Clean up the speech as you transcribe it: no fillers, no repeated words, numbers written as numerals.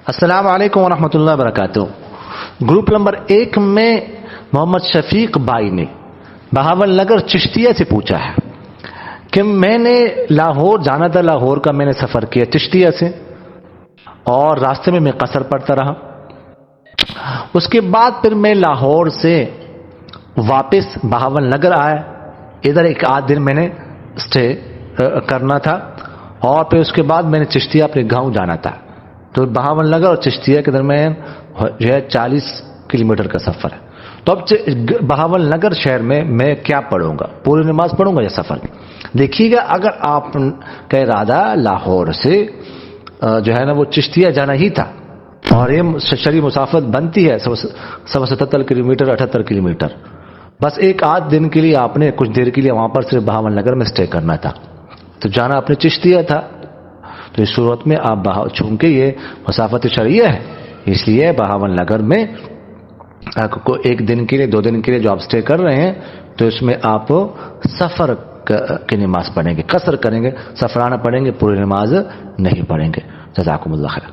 السلام علیکم ورحمۃ اللہ وبرکاتہ۔ گروپ نمبر 1 میں محمد شفیق بھائی نے بہاول نگر چشتیہ سے پوچھا ہے کہ میں نے لاہور جانا تھا، لاہور کا میں نے سفر کیا چشتیہ سے، اور راستے میں قصر پڑتا رہا۔ اس کے بعد پھر میں لاہور سے واپس بہاول نگر آیا، ادھر ایک آدھ دن میں نے اسٹے کرنا تھا، اور پھر اس کے بعد میں نے چشتیہ اپنے گاؤں جانا تھا۔ تو بہاول نگر اور چشتیہ کے درمیان جو ہے 40 کلومیٹر کا سفر ہے۔ تو اب بہاول نگر شہر میں کیا پڑھوں گا، پوری نماز پڑھوں گا یا سفر؟ دیکھیے گا، اگر آپ کا ارادہ لاہور سے جو ہے نا وہ چشتیہ جانا ہی تھا، اور یہ شرعی مسافت بنتی ہے 77 کلومیٹر 78 کلومیٹر، بس ایک آدھ دن کے لیے آپ نے کچھ دیر کے لیے وہاں پر صرف بہاول نگر میں اسٹے کرنا تھا، تو جانا اپنے چشتیہ تھا، تو اس صورت میں آپ چونکہ یہ مسافت شرعیہ ہے، اس لیے بہاول نگر میں ایک دن کے لیے 2 دن کے لیے جو آپ اسٹے کر رہے ہیں، تو اس میں آپ سفر کی نماز پڑھیں گے، قصر کریں گے، سفرانہ پڑھیں گے، پوری نماز نہیں پڑھیں گے۔ جزاکم اللہ خیر۔